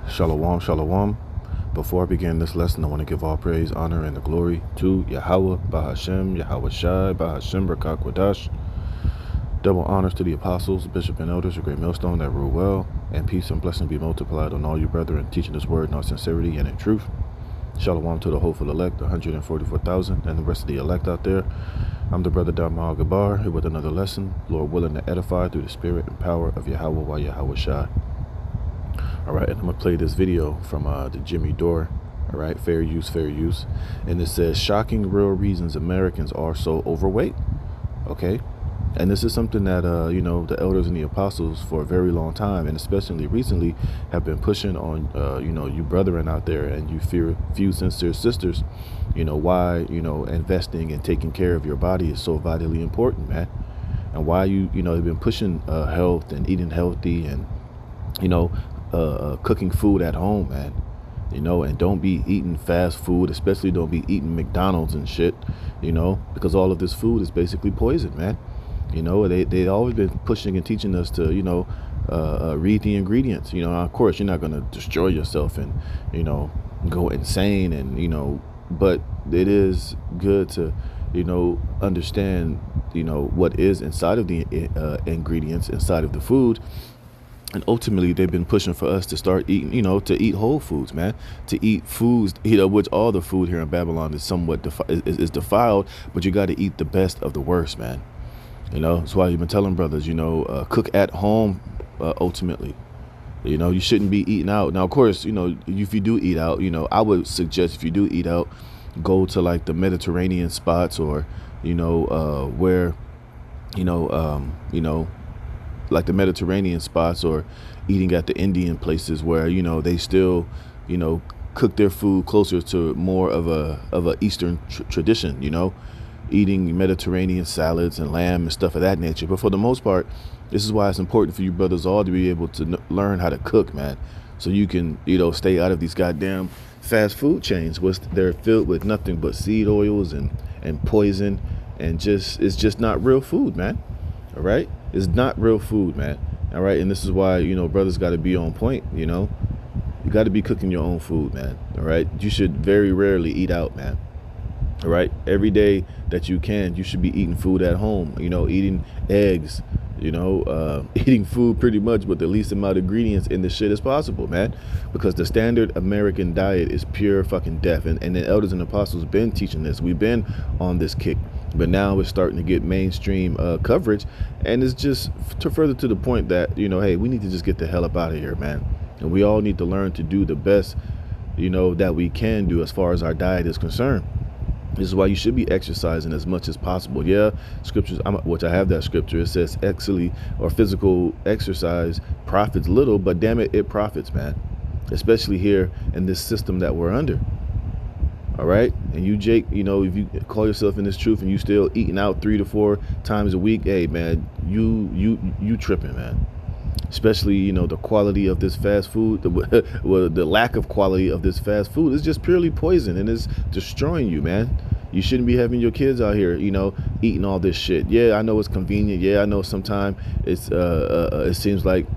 Shalom, shalom. Before I begin this lesson, I want to give all praise, honor, and the glory to Yahweh, Bahashem, Yahweh Shai, Bahashem, Rakak Wadash. Double honors to the apostles, bishop, and elders, a great millstone that rule well, and peace and blessing be multiplied on all you brethren, teaching this word in all sincerity and in truth. Shalom to the hopeful elect, 144,000, and the rest of the elect out there. I'm the brother Dharma Gabar, here with another lesson, Lord willing to edify through the spirit and power of Yahweh while Yahweh Shai. All right, and I'm gonna play this video from the Jimmy Dore. All right, fair use, fair use. And it says, shocking real reasons Americans are so overweight. Okay, and this is something that the elders and the apostles for a very long time, and especially recently, have been pushing on you brethren out there, and you few sincere sisters, why investing and taking care of your body is so vitally important, man, and why you have been pushing health and eating healthy and cooking food at home, man, and don't be eating fast food, especially don't be eating McDonald's and shit, because all of this food is basically poison, man. They always been pushing and teaching us to, read the ingredients. Of course, you're not going to destroy yourself and, go insane and, but it is good to, understand, what is inside of the ingredients inside of the food. And ultimately, they've been pushing for us to start eating, to eat whole foods, man, to eat foods, which all the food here in Babylon is somewhat is defiled, but you got to eat the best of the worst, man. That's why you've been telling brothers, cook at home, ultimately. You shouldn't be eating out. Now, of course, if you do eat out, I would suggest if you do eat out, go to like the Mediterranean spots or, where, like the Mediterranean spots or eating at the Indian places where, they still, cook their food closer to more of a Eastern tradition, eating Mediterranean salads and lamb and stuff of that nature. But for the most part, this is why it's important for you brothers all to be able to learn how to cook, man, so you can, stay out of these goddamn fast food chains, which they're filled with nothing but seed oils and poison, and it's just not real food, man. All right, it's not real food, man. All right, and this is why brothers got to be on point. You got to be cooking your own food, man. All right, you should very rarely eat out, man. All right, every day that you can, you should be eating food at home, eating eggs, eating food pretty much with the least amount of ingredients in the shit as possible, man, because the standard American diet is pure fucking death. And the elders and apostles been teaching this. We've been on this kick, but now it's starting to get mainstream coverage, and it's just further to the point that, hey, we need to just get the hell up out of here, man. And we all need to learn to do the best, that we can do as far as our diet is concerned. This is why you should be exercising as much as possible. Yeah, scriptures, which I have that scripture, it says actually, or physical exercise profits little, but damn it, it profits, man. Especially here in this system that we're under. All right, and you, Jake, if you call yourself in this truth and you still eating out 3 to 4 times a week, hey, man, you tripping, man. Especially, the quality of this fast food, the lack of quality of this fast food is just purely poison, and it's destroying you, man. You shouldn't be having your kids out here, eating all this shit. Yeah, I know it's convenient. Yeah, I know sometimes it's it seems like,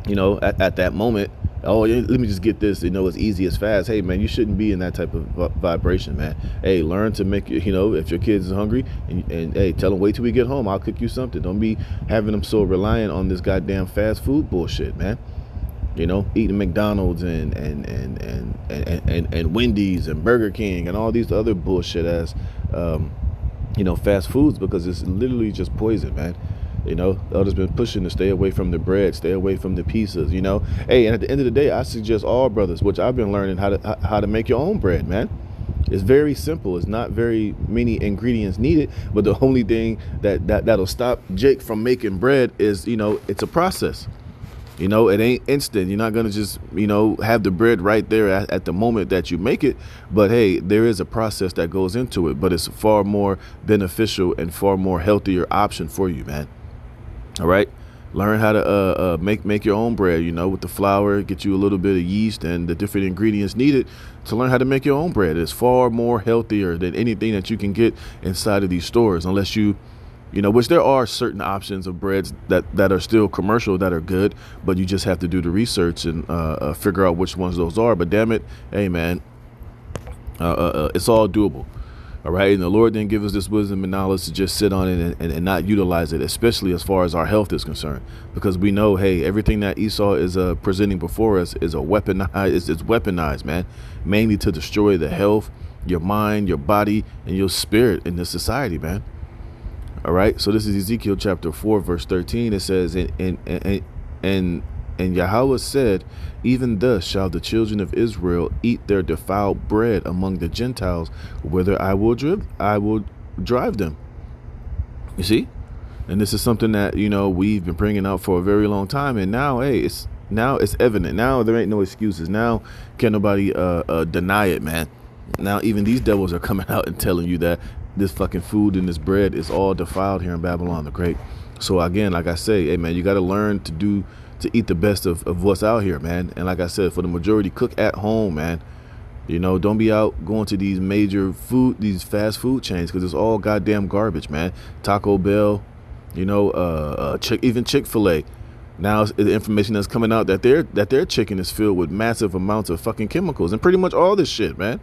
at that moment, oh, yeah, let me just get this, it's easy as fast. Hey, man, you shouldn't be in that type of vibration, man. Hey, learn to make, if your kids is hungry, and hey, tell them, wait till we get home, I'll cook you something. Don't be having them so reliant on this goddamn fast food bullshit, man. Eating McDonald's and Wendy's and Burger King and all these other bullshit ass, fast foods, because it's literally just poison, man. Elders been pushing to stay away from the bread, stay away from the pizzas, Hey, and at the end of the day, I suggest all brothers, which I've been learning how to make your own bread, man. It's very simple. It's not very many ingredients needed, but the only thing that'll stop Jake from making bread is, it's a process. It ain't instant. You're not going to just, have the bread right there at the moment that you make it. But hey, there is a process that goes into it, but it's a far more beneficial and far more healthier option for you, man. All right, learn how to make your own bread, with the flour, get you a little bit of yeast and the different ingredients needed to learn how to make your own bread. It's far more healthier than anything that you can get inside of these stores, unless you You know, which there are certain options of breads that are still commercial that are good, but you just have to do the research and figure out which ones those are. But damn it, hey man, it's all doable. All right. And the Lord didn't give us this wisdom and knowledge to just sit on it and not utilize it, especially as far as our health is concerned, because we know, hey, everything that Esau is presenting before us is a weaponized. It's weaponized, man, mainly to destroy the health, your mind, your body, and your spirit in this society, man. All right. So this is Ezekiel chapter 4, verse 13. It says, and Yahweh said, even thus shall the children of Israel eat their defiled bread among the Gentiles, whither I will drive them. You see? And this is something that, you know, we've been bringing out for a very long time. And now, hey, it's evident. Now there ain't no excuses. Now can't nobody deny it, man. Now even these devils are coming out and telling you that this fucking food and this bread is all defiled here in Babylon the Great. So again, like I say, hey man, you got to learn to eat the best of what's out here, man. And like I said, for the majority, cook at home, man. You know, don't be out going to these these fast food chains, because it's all goddamn garbage, man. Taco Bell, you know, even Chick-fil-A. Now the information that's coming out that their chicken is filled with massive amounts of fucking chemicals and pretty much all this shit, man.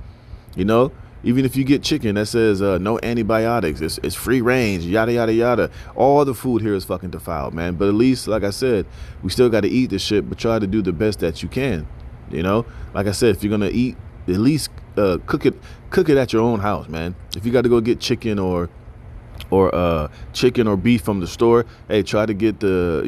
You know, even if you get chicken that says no antibiotics, it's free range, yada, yada, yada. All the food here is fucking defiled, man. But at least, like I said, we still got to eat this shit, but try to do the best that you can. You know, like I said, if you're going to eat, at least cook it at your own house, man. If you got to go get chicken or chicken or beef from the store, hey, try to get the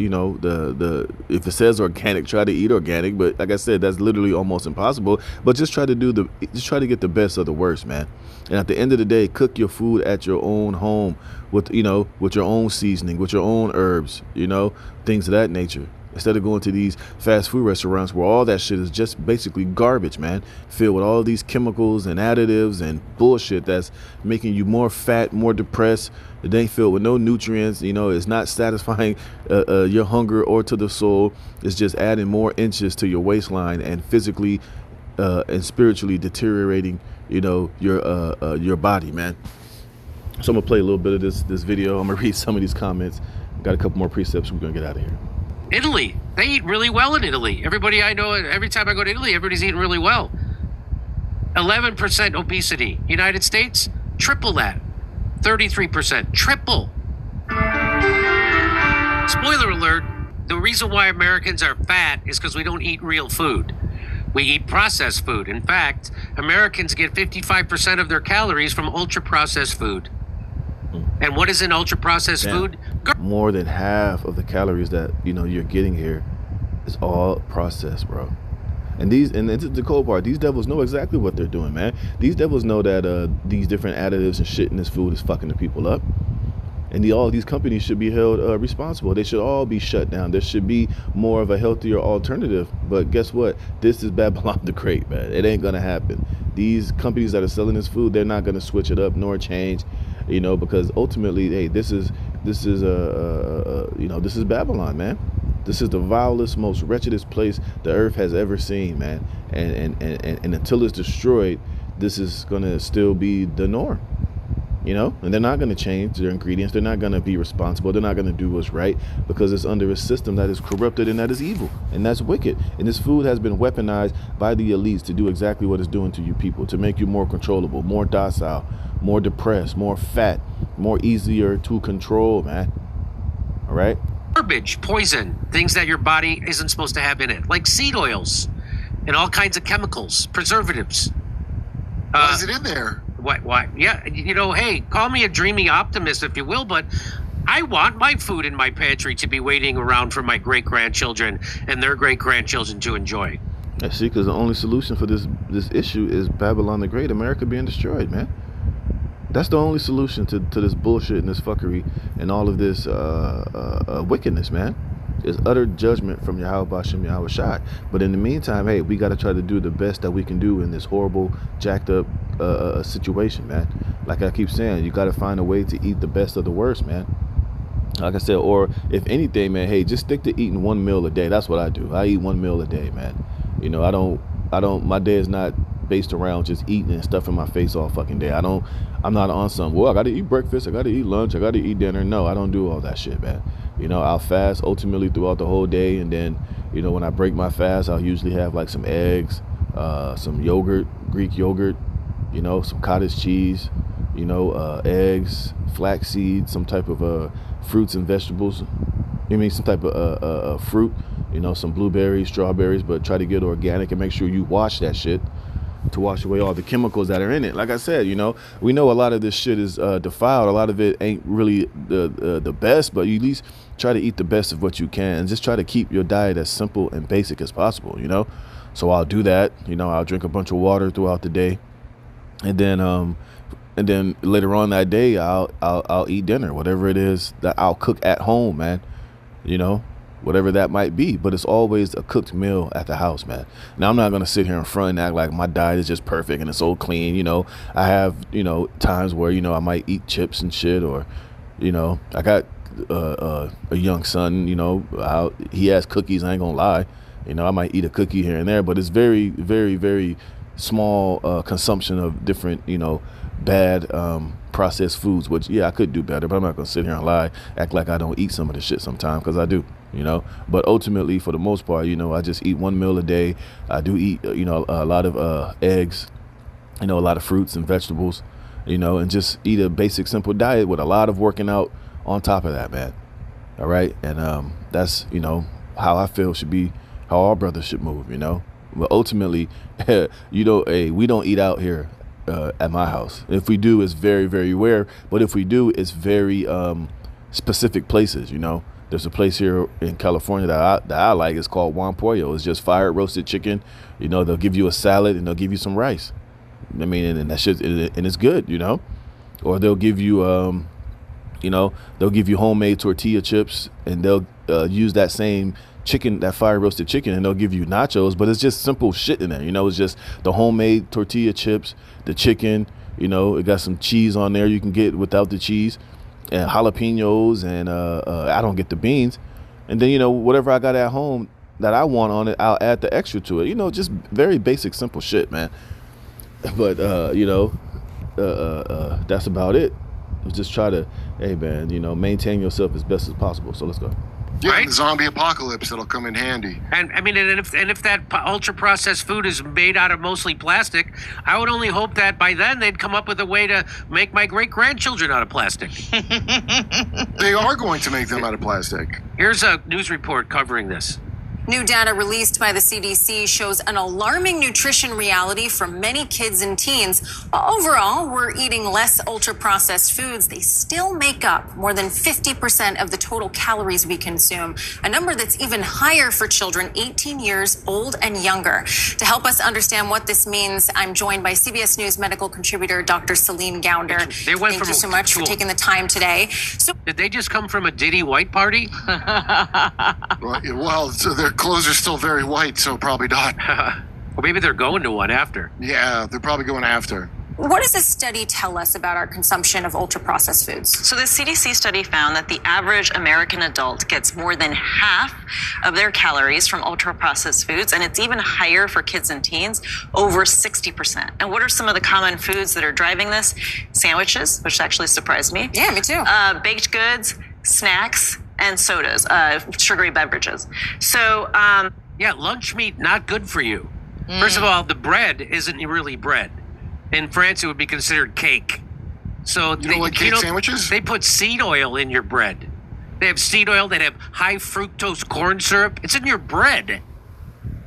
if it says organic, try to eat organic. But like I said, that's literally almost impossible. But just try to get the best of the worst, man. And at the end of the day, cook your food at your own home with your own seasoning, with your own herbs, you know, things of that nature. Instead of going to these fast food restaurants where all that shit is just basically garbage, man, filled with all these chemicals and additives and bullshit that's making you more fat, more depressed. It ain't filled with no nutrients. You know, it's not satisfying your hunger or to the soul. It's just adding more inches to your waistline and physically and spiritually deteriorating, you know, your body, man. So I'm gonna play a little bit of this video. I'm gonna read some of these comments. Got a couple more precepts. We're gonna get out of here. Italy, they eat really well in Italy. Everybody I know, every time I go to Italy, everybody's eating really well. 11% obesity. United States, triple that. 33%, triple. Spoiler alert, the reason why Americans are fat is because we don't eat real food. We eat processed food. In fact, Americans get 55% of their calories from ultra-processed food. And what is an ultra-processed food? More than half of the calories that, you know, you're getting here is all processed, bro. And this is the cold part. These devils know exactly what they're doing, man. These devils know that these different additives and shit in this food is fucking the people up. And all these companies should be held responsible. They should all be shut down. There should be more of a healthier alternative. But guess what? This is Babylon the Great, man. It ain't gonna happen. These companies that are selling this food, they're not gonna switch it up nor change, you know, because ultimately, hey, this is Babylon, man. This is the vilest, most wretchedest place the earth has ever seen, man. And until it's destroyed, this is gonna still be the norm. You know, and they're not going to change their ingredients. They're not going to be responsible. They're not going to do what's right, because it's under a system that is corrupted and that is evil and that's wicked. And this food has been weaponized by the elites to do exactly what it's doing to you people, to make you more controllable, more docile, more depressed, more fat, more easier to control, man. All right. Garbage, poison, things that your body isn't supposed to have in it, like seed oils and all kinds of chemicals, preservatives. Why is it in there? Why? Yeah, you know, hey, call me a dreamy optimist if you will, but I want my food in my pantry to be waiting around for my great-grandchildren and their great-grandchildren to enjoy. I see, because the only solution for this issue is Babylon the Great, America being destroyed, man. That's the only solution to this bullshit and this fuckery and all of this wickedness, man. Is utter judgment from Yahweh Bashem Yahweh Shai. But in the meantime, hey, we got to try to do the best that we can do in this horrible, jacked up situation, man. Like I keep saying, you got to find a way to eat the best of the worst, man. Like I said, or if anything, man, hey, just stick to eating one meal a day. That's what I do. I eat one meal a day, man. You know, I don't, my day is not based around just eating and stuffing my face all fucking day. I'm not on some, well, I gotta eat breakfast, I gotta eat lunch, I gotta eat dinner. No, I don't do all that shit, man. You know, I'll fast ultimately throughout the whole day, and then, you know, when I break my fast, I'll usually have like some eggs, some yogurt, Greek yogurt, you know, some cottage cheese, you know, eggs, flax seeds, some type of fruits and vegetables. You mean some type of fruit, you know, some blueberries, strawberries, but try to get organic and make sure you wash that shit to wash away all the chemicals that are in it. Like I said, you know, we know a lot of this shit is defiled. A lot of it ain't really the best, but you at least try to eat the best of what you can, and just try to keep your diet as simple and basic as possible, you know. So I'll do that. You know, I'll drink a bunch of water throughout the day, and then later on that day, I'll eat dinner, whatever it is that I'll cook at home, man. You know, whatever that might be, but it's always a cooked meal at the house, man. Now, I'm not gonna sit here in front and act like my diet is just perfect and it's so clean. You know, I have, you know, times where, you know, I might eat chips and shit, or, you know, I got a young son, you know, he has cookies, I ain't gonna lie. You know, I might eat a cookie here and there, but it's very, very, very small consumption of different, you know, bad processed foods, which, yeah, I could do better, but I'm not gonna sit here and lie, act like I don't eat some of this shit sometimes, because I do, you know. But ultimately, for the most part, you know, I just eat one meal a day. I do eat, you know, a lot of eggs, you know, a lot of fruits and vegetables, you know, and just eat a basic, simple diet with a lot of working out on top of that, man. All right, and that's, you know, how I feel should be how all brothers should move, you know. But ultimately, you know, hey, we don't eat out here at my house. If we do, it's very, very rare. But if we do, it's very specific places, you know. There's a place here in California that I like. It's called Juan Pollo. It's just fired roasted chicken. You know, they'll give you a salad and they'll give you some rice. I mean, and that shit, and it's good, you know. Or they'll give you, you know, they'll give you homemade tortilla chips, and they'll use that same chicken, that fire roasted chicken, and they'll give you nachos, but it's just simple shit in there, you know. It's just the homemade tortilla chips, the chicken, you know, it got some cheese on there you can get without the cheese, and jalapenos, and I don't get the beans, and then, you know, whatever I got at home that I want on it, I'll add the extra to it, you know. Just very basic, simple shit, man. But you know, that's about it. Just try to, hey man, you know, maintain yourself as best as possible. So let's go. Yeah, Right? the zombie apocalypse, that'll come in handy. And I mean, and if that ultra processed food is made out of mostly plastic, I would only hope that by then they'd come up with a way to make my great grandchildren out of plastic. They are going to make them out of plastic. Here's a news report covering this. New data released by the CDC shows an alarming nutrition reality for many kids and teens. While overall, we're eating less ultra-processed foods, they still make up more than 50% of the total calories we consume, a number that's even higher for children 18 years old and younger. To help us understand what this means, I'm joined by CBS News medical contributor Dr. Celine Gounder. They went Thank from you so much for taking the time today. So, Did they just come from a Diddy white party? Well, so their clothes are still very white, so probably not. Or maybe they're going to one after. Yeah, they're probably going after. what does this study tell us about our consumption of ultra-processed foods? So the CDC study found that the average American adult gets more than half of their calories from ultra-processed foods, and it's even higher for kids and teens, over 60%. And what are some of the common foods that are driving this? Sandwiches, which actually surprised me. Yeah, me too. Baked goods, snacks, and sodas, sugary beverages. So, Yeah, lunch meat, not good for you. First of all, the bread isn't really bread. In France, it would be considered cake. So You don't like cake sandwiches? They put seed oil in your bread. They have seed oil. They have high fructose corn syrup. It's in your bread.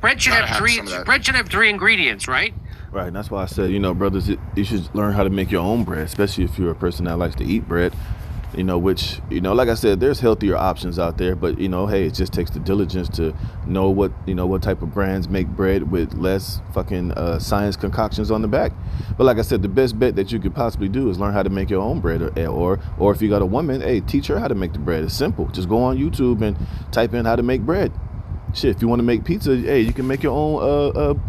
Bread should Gotta have have three. some of that. Bread should have 3 ingredients, right? Right, and that's why I said, brothers, you should learn how to make your own bread, especially if you're a person that likes to eat bread. Which, like I said, there's healthier options out there, but, hey, it just takes the diligence to know what type of brands make bread with less fucking science concoctions on the back. But like I said, the best bet that you could possibly do is learn how to make your own bread, or if you got a woman, hey, teach her how to make the bread. It's simple. Just go on YouTube and type in how to make bread. Shit, if you want to make pizza, hey, you can make your own.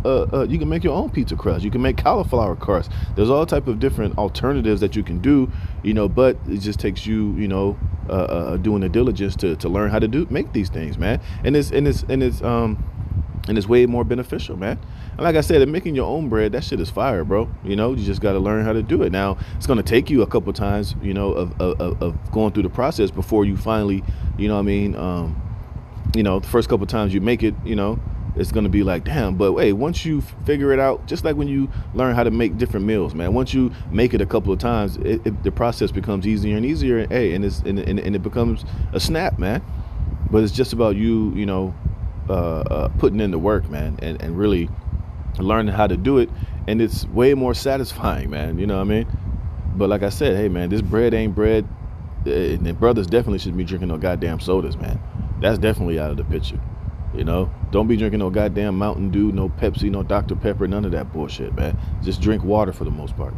You can make your own pizza crust. You can make cauliflower crust. There's all type of different alternatives that you can do. But it just takes you, doing the diligence to learn how to make these things, man. And it's and it's way more beneficial, man. And like I said, making your own bread, that shit is fire, bro. You know, you just got to learn how to do it. Now, it's going to take you a couple times, you know, of going through the process before you finally, you know what I mean, you know, the first couple times you make it, you know, it's going to be like, damn. But wait, once you figure it out, just like when you learn how to make different meals, man, once you make it a couple of times, the process becomes easier and easier. And, hey, and it becomes a snap, man. But it's just about you, you know, putting in the work, man, and really learning how to do it. And it's way more satisfying, man. You know what I mean? But like I said, hey, man, this bread ain't bread. And brothers definitely shouldn't be drinking no goddamn sodas, man. That's definitely out of the picture. You know, don't be drinking no goddamn Mountain Dew, no Pepsi, no Dr. Pepper, none of that bullshit, man. Just drink water for the most part.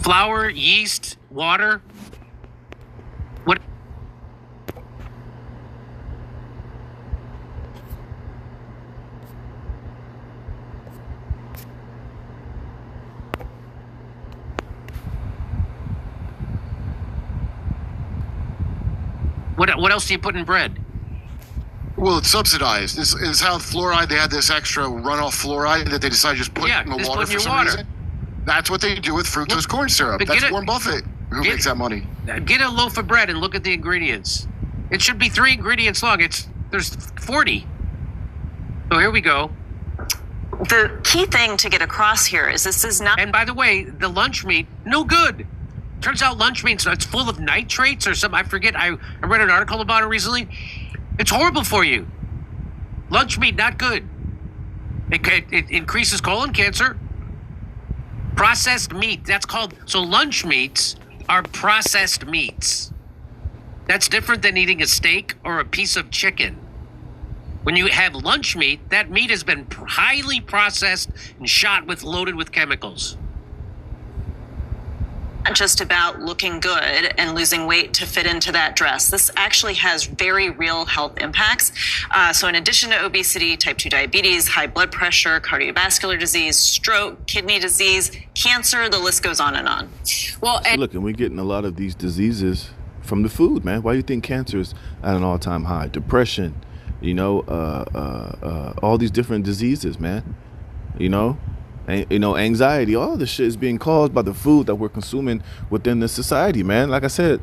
Flour, yeast, water. What? What else do you put in bread? Well, it's subsidized. This is how fluoride, they had this extra runoff fluoride that they decided to just put in the just water put in for your some water. reason. That's what they do with fructose corn syrup. But That's Warren Buffett who makes that money. Get a loaf of bread and look at the ingredients. It should be 3 ingredients long. There's 40. So here we go. The key thing to get across here is this is not. And by the way, the lunch meat, no good. Turns out lunch meat, it's full of nitrates or something. I forget. I read an article about it recently. It's horrible for you. Lunch meat, not good. It increases colon cancer. Processed meat, that's called. So lunch meats are processed meats. That's different than eating a steak or a piece of chicken. When you have lunch meat, that meat has been highly processed and loaded with chemicals. Not just about looking good and losing weight to fit into that dress. This actually has very real health impacts. So in addition to obesity, type 2 diabetes, high blood pressure, cardiovascular disease, stroke, kidney disease, cancer, the list goes on and on. Well, and Look, and we're getting a lot of these diseases from the food, man. Why do you think cancer is at an all-time high? Depression, you know, all these different diseases, man. You know, anxiety, all this shit is being caused by the food that we're consuming within the society, man. Like I said,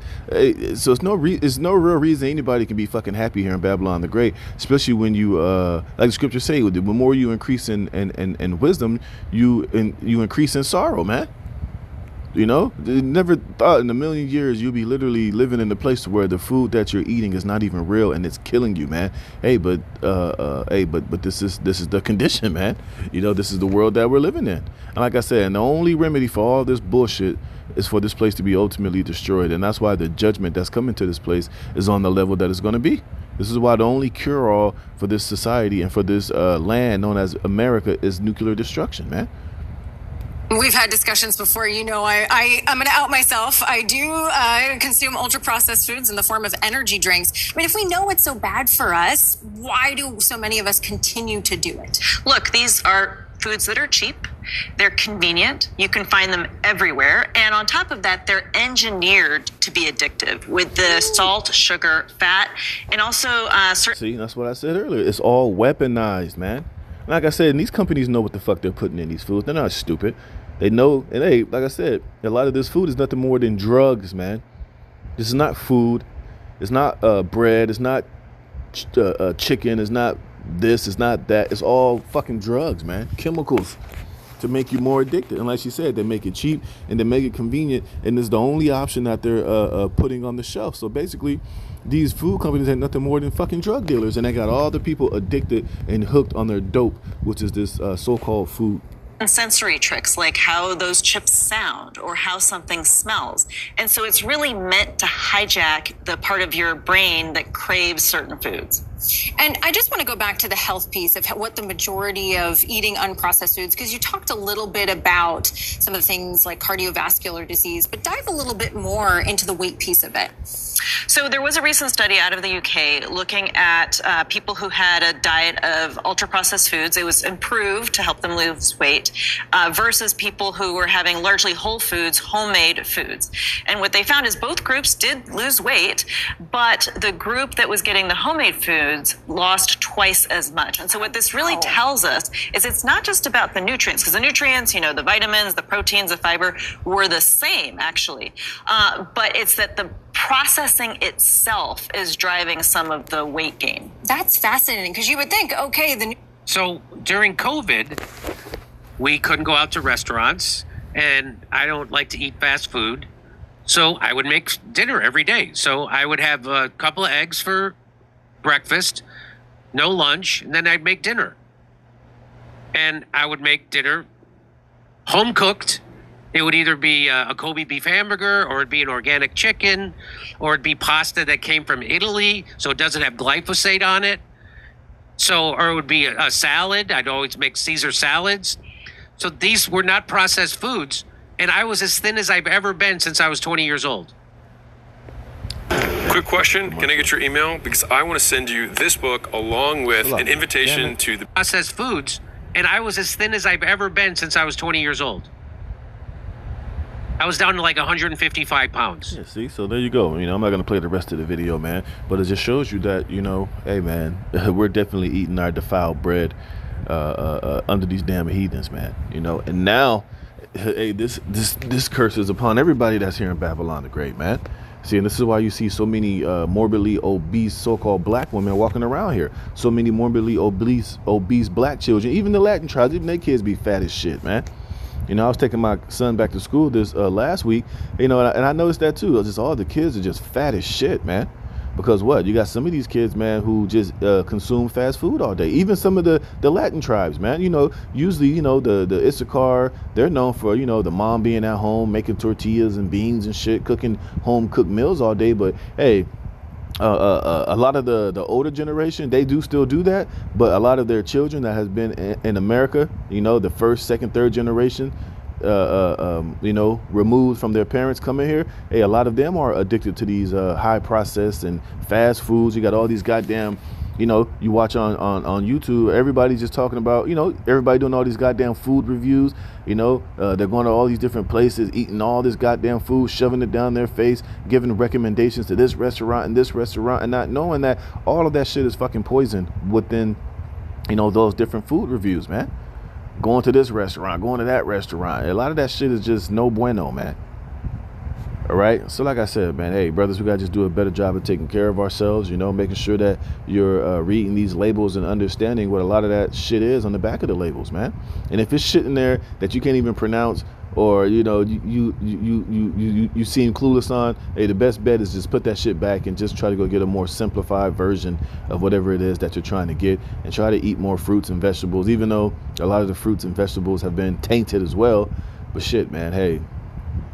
so it's no real reason anybody can be fucking happy here in Babylon the Great, especially when you, like the scriptures say, the more you increase in wisdom, you increase in sorrow, man. You know, they never thought in a million years you'd be literally living in a place where the food that you're eating is not even real and it's killing you, man. But this is the condition, man. You know, this is the world that we're living in. And like I said, and the only remedy for all this bullshit is for this place to be ultimately destroyed. And that's why the judgment that's coming to this place is on the level that it's going to be. This is why the only cure-all for this society and for this land known as America is nuclear destruction, man. we've had discussions before. You know, I'm going to out myself. I do consume ultra-processed foods in the form of energy drinks. I mean, if we know it's so bad for us, why do so many of us continue to do it? Look, these are foods that are cheap. They're convenient. You can find them everywhere. And on top of that, they're engineered to be addictive with the salt, sugar, fat, and also certain... See, that's what I said earlier. It's all weaponized, man. Like I said, and these companies know what the fuck they're putting in these foods. They're not stupid. They know, and hey, like I said, a lot of this food is nothing more than drugs, man. This is not food. It's not bread. It's not chicken. It's not this. It's not that. It's all fucking drugs, man. Chemicals to make you more addicted. And like she said, they make it cheap and they make it convenient, and it's the only option that they're putting on the shelf. So basically, these food companies ain't nothing more than fucking drug dealers, and they got all the people addicted and hooked on their dope, which is this so-called food. And sensory tricks, like how those chips sound or how something smells. And so it's really meant to hijack the part of your brain that craves certain foods. And I just want to go back to the health piece of what the majority of eating unprocessed foods, because you talked a little bit about some of the things like cardiovascular disease, but dive a little bit more into the weight piece of it. So there was a recent study out of the UK looking at people who had a diet of ultra-processed foods. It was improved to help them lose weight versus people who were having largely whole foods, homemade foods. And what they found is both groups did lose weight, but the group that was getting the homemade food foods lost twice as much. And so what this really tells us is it's not just about the nutrients, because the nutrients, the vitamins, the proteins, the fiber were the same, actually. But it's that the processing itself is driving some of the weight gain. That's fascinating, because you would think, okay, So during COVID, we couldn't go out to restaurants, and I don't like to eat fast food. So I would make dinner every day. So I would have a couple of eggs for breakfast, no lunch, and then I'd make dinner. And I would make dinner home cooked. It would either be a Kobe beef hamburger, or it'd be an organic chicken, or it'd be pasta that came from Italy, so it doesn't have glyphosate on it. Or it would be a salad. I'd always make Caesar salads. So these were not processed foods. And I was as thin as I've ever been since I was 20 years old. Quick question. Can I get your email? Because I want to send you this book along with an invitation to the processed foods. And I was as thin as I've ever been since I was 20 years old. I was down to like 155 pounds. Yeah, see, so there you go. I'm not going to play the rest of the video, man. But it just shows you that, hey, man, we're definitely eating our defiled bread under these damn heathens, man. And now, hey, this curse is upon everybody that's here in Babylon the Great, man. See, and this is why you see so many morbidly obese so-called black women walking around here. So many morbidly obese black children. Even the Latin tribes, even their kids be fat as shit, man. I was taking my son back to school this last week, and I noticed that too. Just all the kids are just fat as shit, man. Because what? You got some of these kids, man, who just consume fast food all day. Even some of the Latin tribes, man. Usually, the Issachar, they're known for, the mom being at home making tortillas and beans and shit, cooking home cooked meals all day. But hey, a lot of the older generation, they do still do that, but a lot of their children that has been in America, the first, second, third generation, removed from their parents coming here, hey, a lot of them are addicted to these high processed and fast foods. You got all these goddamn, you watch on YouTube, everybody's just talking about, everybody doing all these goddamn food reviews. They're going to all these different places, eating all this goddamn food, shoving it down their face, giving recommendations to this restaurant and this restaurant, and not knowing that all of that shit is fucking poison within, those different food reviews, man. Going to this restaurant, going to that restaurant. A lot of that shit is just no bueno, man. All right. So like I said, man, hey, brothers, we got to just do a better job of taking care of ourselves, making sure that you're reading these labels and understanding what a lot of that shit is on the back of the labels, man. And if it's shit in there that you can't even pronounce, or, you seem clueless on, hey, the best bet is just put that shit back and just try to go get a more simplified version of whatever it is that you're trying to get, and try to eat more fruits and vegetables, even though a lot of the fruits and vegetables have been tainted as well. But shit, man, hey,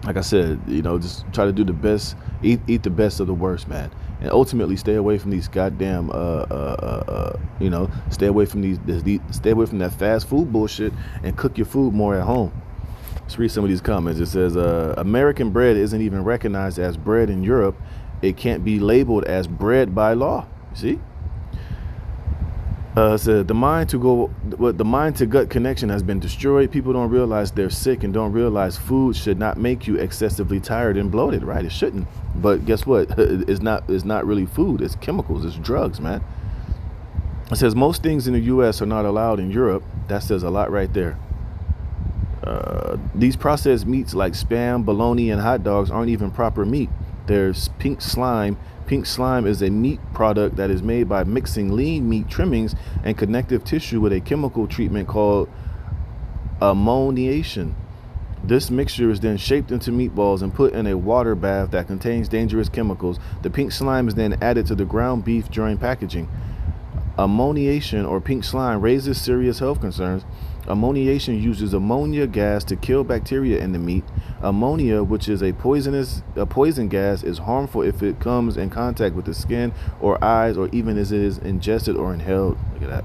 like I said, just try to do the best, eat the best of the worst, man. And ultimately stay away from these goddamn, stay away from stay away from that fast food bullshit, and cook your food more at home. Let's read some of these comments. It says, American bread isn't even recognized as bread in Europe. It can't be labeled as bread by law. You see? Said the mind to gut connection has been destroyed. People don't realize they're sick and don't realize food should not make you excessively tired and bloated, right? It shouldn't. But guess what? It's not really food. It's chemicals. It's drugs, man. It says most things in the U.S. are not allowed in Europe. That says a lot right there. These processed meats like Spam, bologna, and hot dogs aren't even proper meat. There's pink slime. Pink slime is a meat product that is made by mixing lean meat trimmings and connective tissue with a chemical treatment called ammoniation. This mixture is then shaped into meatballs and put in a water bath that contains dangerous chemicals. The pink slime is then added to the ground beef during packaging. Ammoniation, or pink slime, raises serious health concerns. Ammoniation uses ammonia gas to kill bacteria in the meat. Ammonia, which is a poison gas, is harmful if it comes in contact with the skin or eyes, or even as it is ingested or inhaled. Look at that.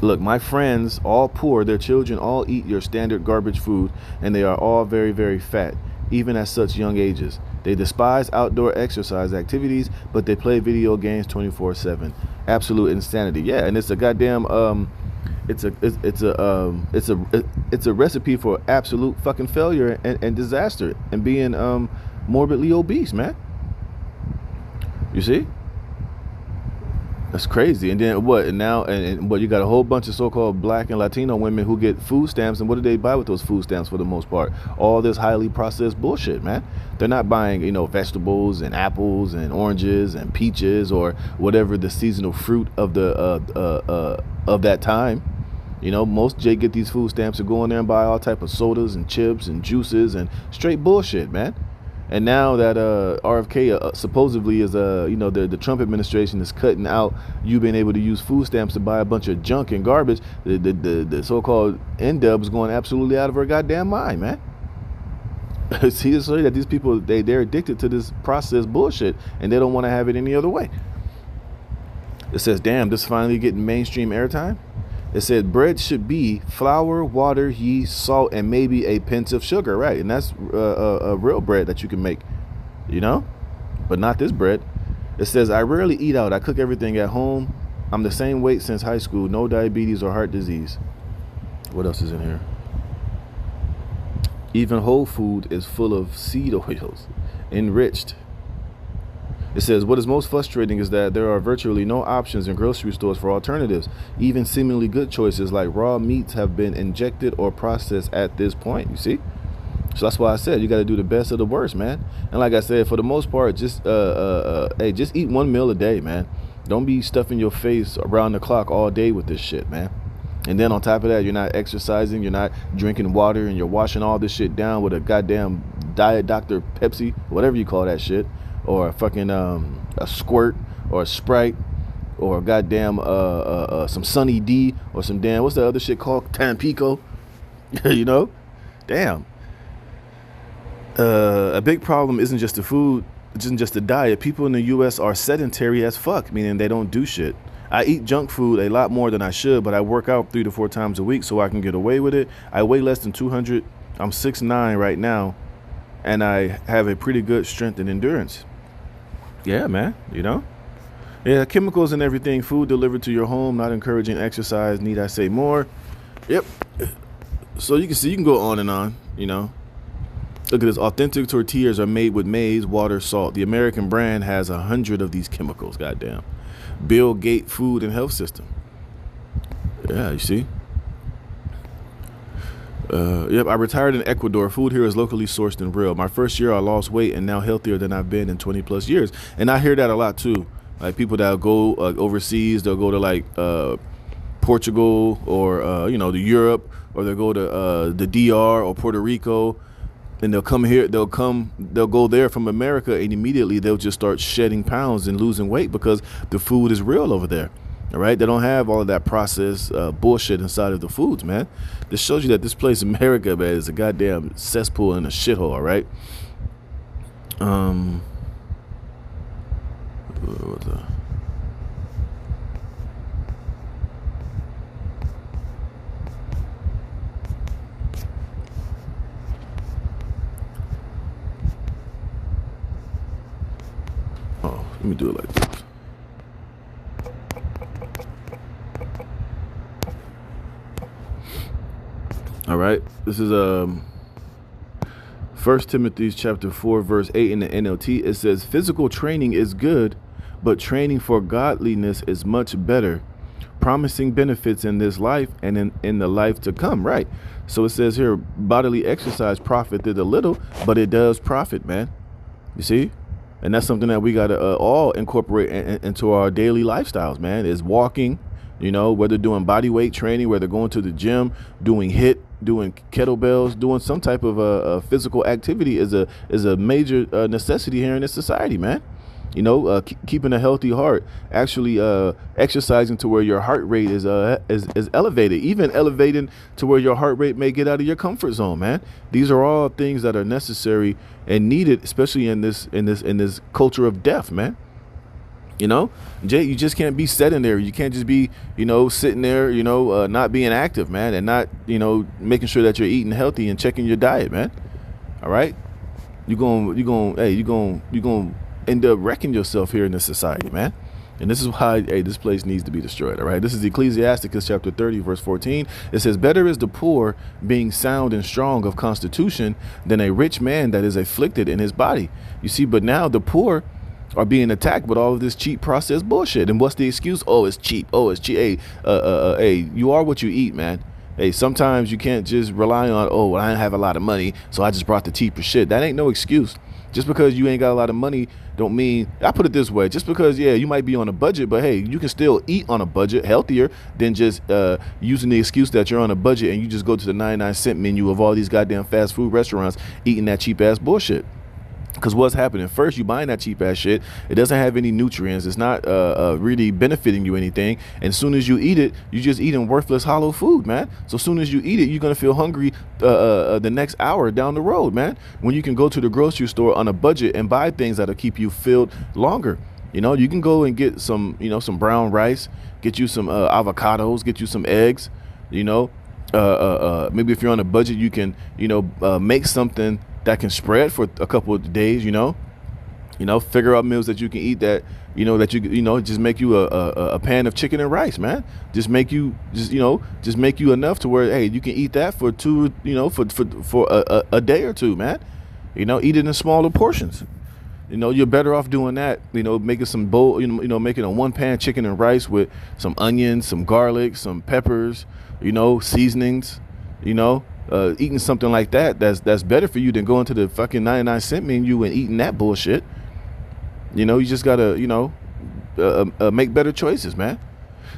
Look, my friends, all poor, their children all eat your standard garbage food, and they are all very, very fat, even at such young ages. They despise outdoor exercise activities, but they play video games 24/7. Absolute insanity. Yeah, and it's a goddamn it's a recipe for absolute fucking failure and disaster, and being morbidly obese, man. You see? That's crazy. And then what? And now, and what? You got a whole bunch of so-called black and Latino women who get food stamps. And what do they buy with those food stamps for the most part? All this highly processed bullshit, man. They're not buying, vegetables and apples and oranges and peaches or whatever the seasonal fruit of the of that time. Most Jay get these food stamps to go in there and buy all type of sodas and chips and juices and straight bullshit, man. And now that RFK supposedly is the Trump administration is cutting out you being able to use food stamps to buy a bunch of junk and garbage, the so-called N-Dub is going absolutely out of her goddamn mind, man. See, it's that these people they're addicted to this processed bullshit and they don't want to have it any other way. It says, damn, this is finally getting mainstream airtime. It said bread should be flour, water, yeast, salt, and maybe a pinch of sugar, right? And that's a real bread that you can make, but not this bread. It says, I rarely eat out. I cook everything at home. I'm the same weight since high school. No diabetes or heart disease. What else is in here? Even whole food is full of seed oils, enriched. It says, what is most frustrating is that there are virtually no options in grocery stores for alternatives. Even seemingly good choices like raw meats have been injected or processed at this point, you see? So that's why I said you got to do the best of the worst, man. And like I said, for the most part, just just eat one meal a day, man. Don't be stuffing your face around the clock all day with this shit, man. And then on top of that, you're not exercising, you're not drinking water, and you're washing all this shit down with a goddamn Diet Dr. Pepsi, whatever you call that shit. Or a fucking a squirt or a Sprite or a goddamn some Sunny D or some damn, what's the other shit called? Tampico. Damn. A big problem isn't just the food, it isn't just the diet. People in the U.S. are sedentary as fuck, meaning they don't do shit. I eat junk food a lot more than I should, but I work out 3 to 4 times a week so I can get away with it. I weigh less than 200. I'm 6'9" right now, and I have a pretty good strength and endurance. Yeah, man, Yeah, chemicals and everything, food delivered to your home, not encouraging exercise, need I say more? Yep. So you can see, you can go on and on, Look at this. Authentic tortillas are made with maize, water, salt. The American brand has 100 of these chemicals, goddamn. Bill Gates Food and Health System. Yeah, you see? Yep, I retired in Ecuador. Food here is locally sourced and real. My first year I lost weight and now healthier than I've been in 20 plus years. And I hear that a lot too. Like people that go overseas, they'll go to Portugal or to Europe, or they'll go to the DR or Puerto Rico, and they'll come here, they'll go there from America, and immediately they'll just start shedding pounds and losing weight because the food is real over there. All right, they don't have all of that processed bullshit inside of the foods, man. This shows you that this place, America, man, is a goddamn cesspool and a shithole. All right. Let me do it like this. All right, this is 1 Timothy chapter 4 verse 8 in the NLT. It says physical training is good, but training for godliness is much better, promising benefits in this life and in the life to come. Right. So it says here, bodily exercise profiteth a little, but it does profit, man. You see? And that's something that we got to all incorporate into our daily lifestyles, man, is walking, whether doing body weight training, whether going to the gym, doing HIIT, doing kettlebells, doing some type of physical activity is a major necessity here in this society, man. Keeping a healthy heart, actually exercising to where your heart rate is elevated, even elevating to where your heart rate may get out of your comfort zone, man. These are all things that are necessary and needed, especially in this culture of death, man. Jay, you just can't be sitting there. You can't just be, sitting there, not being active, man, and not, making sure that you're eating healthy and checking your diet, man. All right, you're gonna end up wrecking yourself here in this society, man. And this is why, this place needs to be destroyed. All right. This is Ecclesiasticus chapter 30, verse 14. It says, better is the poor being sound and strong of constitution than a rich man that is afflicted in his body. You see, but now the poor, are being attacked with all of this cheap processed bullshit. And what's the excuse? Oh, it's cheap. Oh, it's cheap. Hey, you are what you eat, man. Hey, sometimes you can't just rely on, oh, well, I didn't have a lot of money, so I just brought the cheaper shit. That ain't no excuse. Just because you ain't got a lot of money don't mean, I put it this way, just because, yeah, you might be on a budget, but hey, you can still eat on a budget healthier than just using the excuse that you're on a budget and you just go to the 99-cent menu of all these goddamn fast food restaurants eating that cheap ass bullshit. Because what's happening? First, you buying that cheap ass shit. It doesn't have any nutrients. It's not really benefiting you anything. And as soon as you eat it, you just eating worthless, hollow food, man. So as soon as you eat it, you're gonna feel hungry the next hour down the road, man. When you can go to the grocery store on a budget and buy things that'll keep you filled longer. You know, you can go and get some, you know, some brown rice, get you some avocados, get you some eggs. You know, maybe if you're on a budget, you can, you know, make something that can spread for a couple of days, you know, figure out meals that you can eat that, just make you a pan of chicken and rice, man. Just make you enough to where, hey, you can eat that for a day or two, man. You know, eat it in smaller portions. You know, you're better off doing that, you know, making some bowl, making a one pan chicken and rice with some onions, some garlic, some peppers, you know, seasonings, you know. Eating something like that's better for you than going to the fucking 99-cent menu and eating that bullshit. You know, you just gotta, make better choices, man.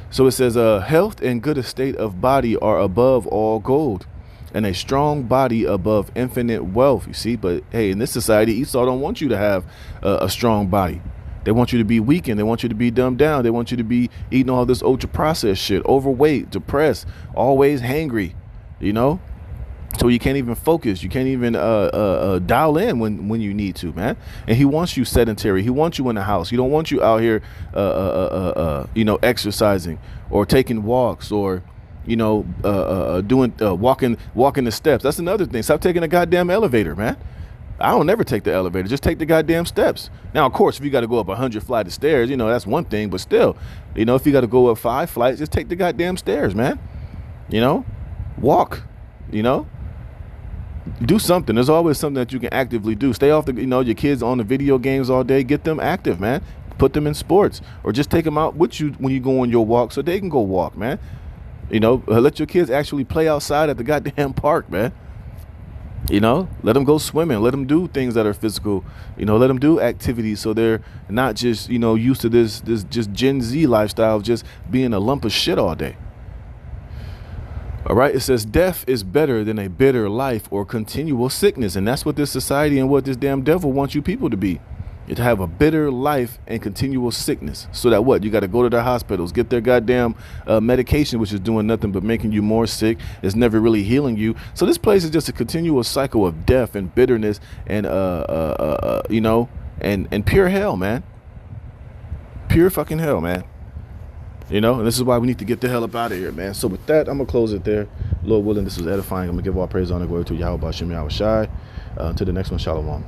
So it says, health and good estate of body are above all gold, and a strong body above infinite wealth. You see, but hey, in this society, Esau don't want you to have a strong body. They want you to be weakened. They want you to be dumbed down. They want you to be eating all this ultra processed shit, overweight, depressed, always hangry. You know. So you can't even focus. You can't even dial in when you need to, man. And he wants you sedentary. He wants you in the house. He don't want you out here, exercising or taking walks or, doing walking the steps. That's another thing. Stop taking a goddamn elevator, man. I don't never take the elevator. Just take the goddamn steps. Now, of course, if you got to go up 100 flights of stairs, that's one thing. But still, if you got to go up 5 flights, just take the goddamn stairs, man. Walk. Do something. There's always something that you can actively do. Stay off your kids on the video games all day. Get them active, man. Put them in sports, or just take them out with you when you go on your walk so they can go walk, man. Let your kids actually play outside at the goddamn park, man. Let them go swimming. Let them do things that are physical. Let them do activities so they're not just, used to this just Gen Z lifestyle of just being a lump of shit all day. All right, it says death is better than a bitter life or continual sickness. And that's what this society and what this damn devil wants you people to be. You to have a bitter life and continual sickness. So that what? You got to go to the hospitals, get their goddamn medication, which is doing nothing but making you more sick. It's never really healing you. So this place is just a continual cycle of death and bitterness and, and pure hell, man. Pure fucking hell, man. And this is why we need to get the hell up out of here, man. So with that, I'm going to close it there. Lord willing, this was edifying. I'm going to give all praise, honor, glory to Yahweh Bashem Yahweh Shai. Until the next one, Shalom.